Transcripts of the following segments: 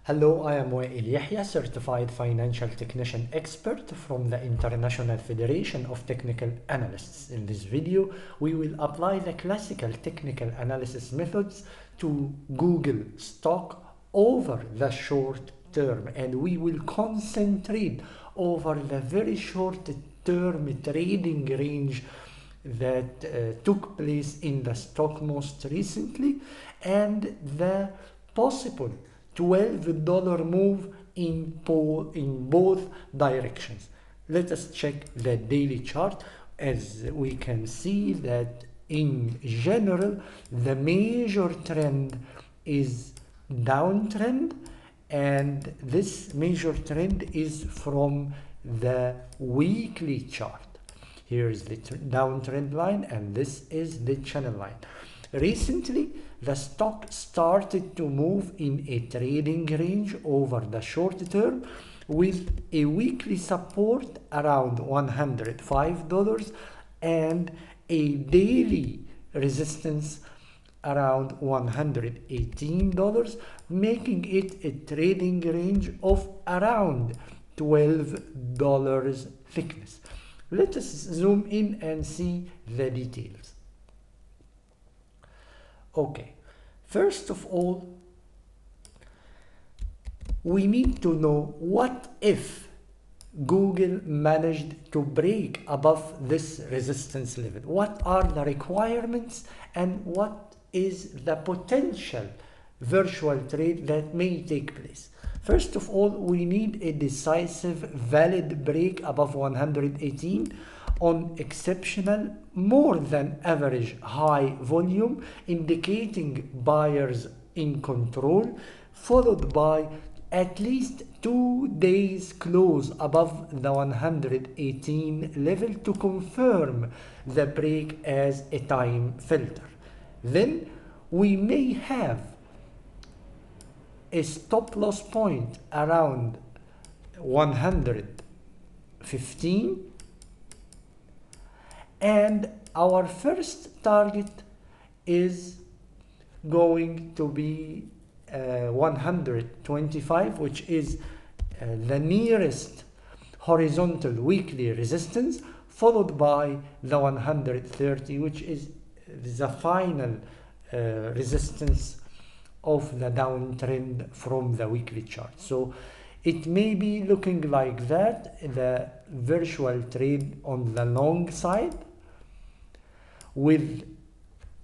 Hello, I am Wael Yahya, Certified Financial Technician Expert from the International Federation of Technical Analysts. In this video, we will apply the classical technical analysis methods to Google stock over the short term, and we will concentrate over the very short term trading range that took place in the stock most recently and the possible $12 move in both directions. Let us check the daily chart. As we can see that in general the major trend is downtrend, and this major trend is from the weekly chart. Here is the downtrend line and this is the channel line. Recently, the stock started to move in a trading range over the short term with a weekly support around $105 and a daily resistance around $118, making it a trading range of around $12 thickness. Let us zoom in and see the details. Okay, first of all, we need to know what if Google managed to break above this resistance level. What are the requirements and what is the potential virtual trade that may take place? First of all, we need a decisive valid break above 118 on exceptional more than average high volume, indicating buyers in control, followed by at least 2 days close above the 118 level to confirm the break as a time filter. Then we may have a stop loss point around 115, and our first target is going to be 125, which is the nearest horizontal weekly resistance, followed by the 130, which is the final resistance of the downtrend from the weekly chart. So it may be looking like that, the virtual trade on the long side, with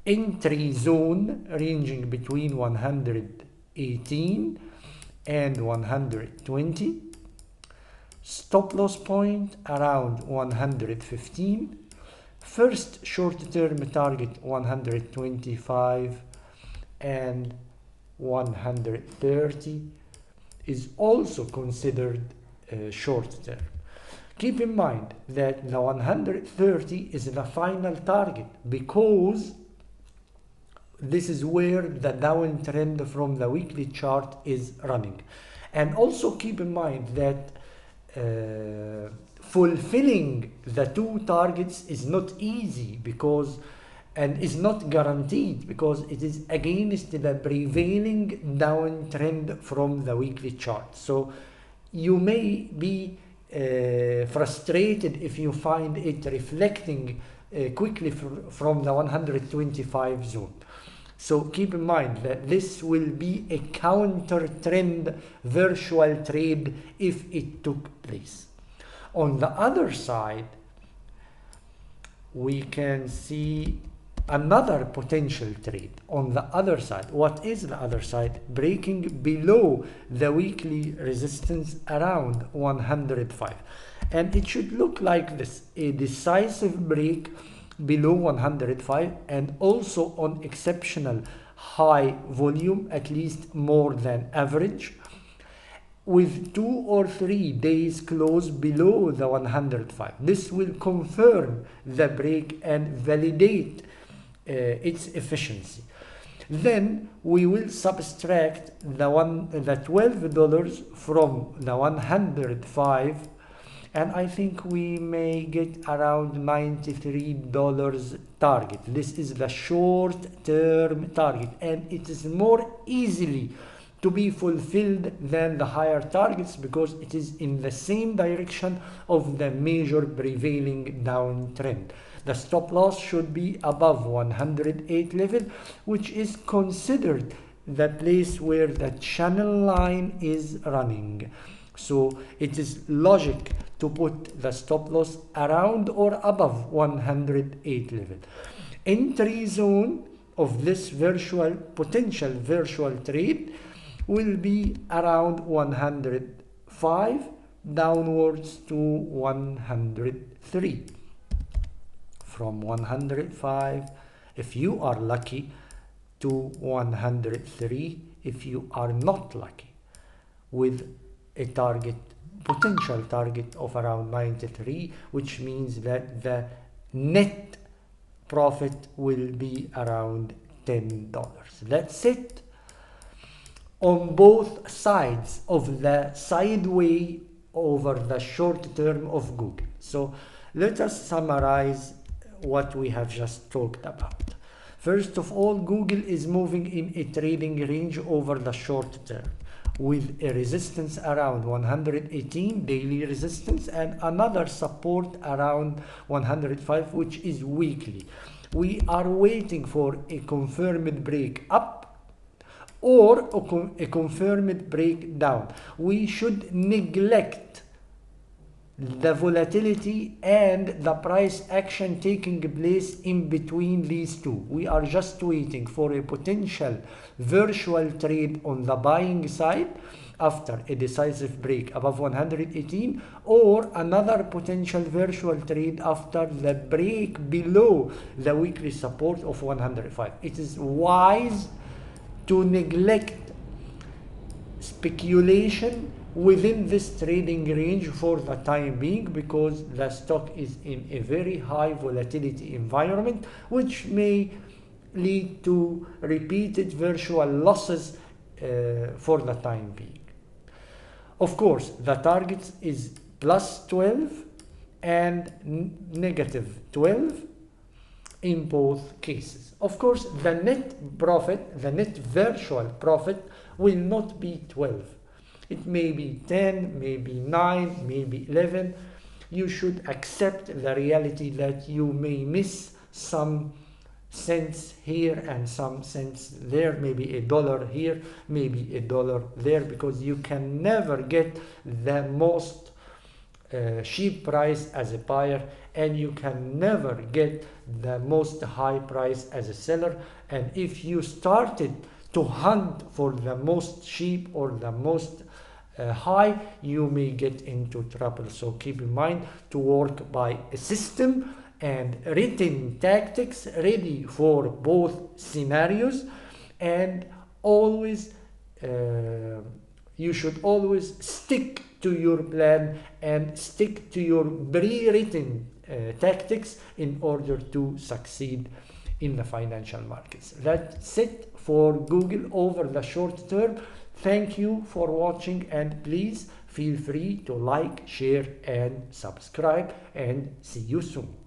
entry zone ranging between 118 and 120, stop loss point around 115, first short-term target 125, and 130 is also considered short-term. Keep in mind that the 130 is the final target because this is where the downtrend from the weekly chart is running. And also keep in mind that fulfilling the two targets is not easy and is not guaranteed because it is against the prevailing downtrend from the weekly chart. So you may be frustrated if you find it reflecting quickly from the 125 zone. So keep in mind that this will be a counter trend virtual trade if it took place. On the other side, we can see another potential trade on the other side. What is the other side? Breaking below the weekly resistance around 105. And it should look like this: a decisive break below 105 and also on exceptional high volume, at least more than average, with 2 or 3 days close below the 105. This will confirm the break and validate its efficiency. Then we will subtract the $12 from the 105, and I think we may get around $93 target. This is the short-term target, and it is more easily to be fulfilled than the higher targets because it is in the same direction of the major prevailing downtrend. The stop loss should be above 108 level, which is considered the place where the channel line is running. So it is logic to put the stop loss around or above 108 level. Entry zone of this potential virtual trade will be around 105 downwards to 103. From 105 if you are lucky to 103 if you are not lucky, with a potential target of around 93, which means that the net profit will be around $10. That's it on both sides of the sideway over the short term of Google. So let us summarize what we have just talked about. First of all, Google is moving in a trading range over the short term with a resistance around 118 daily resistance and another support around 105, which is weekly. We are waiting for a confirmed break up or a confirmed break down. We should neglect the volatility and the price action taking place in between these two. We are just waiting for a potential virtual trade on the buying side after a decisive break above 118, or another potential virtual trade after the break below the weekly support of 105. It is wise to neglect speculation within this trading range for the time being, because the stock is in a very high volatility environment, which may lead to repeated virtual losses for the time being. Of course, the target is plus 12 and negative 12 in both cases. Of course, the net profit, the net virtual profit will not be 12. It may be 10, maybe 9, maybe 11. You should accept the reality that you may miss some cents here and some cents there, maybe $1 here, maybe $1 there, because you can never get the most cheap price as a buyer, and you can never get the most high price as a seller. And if you started to hunt for the most cheap or the most high, you may get into trouble. So keep in mind to work by a system and written tactics ready for both scenarios, and always you should always stick to your plan and stick to your pre-written tactics in order to succeed in the financial markets. That's it for Google over the short term. Thank you for watching, and please feel free to like, share and subscribe, and see you soon.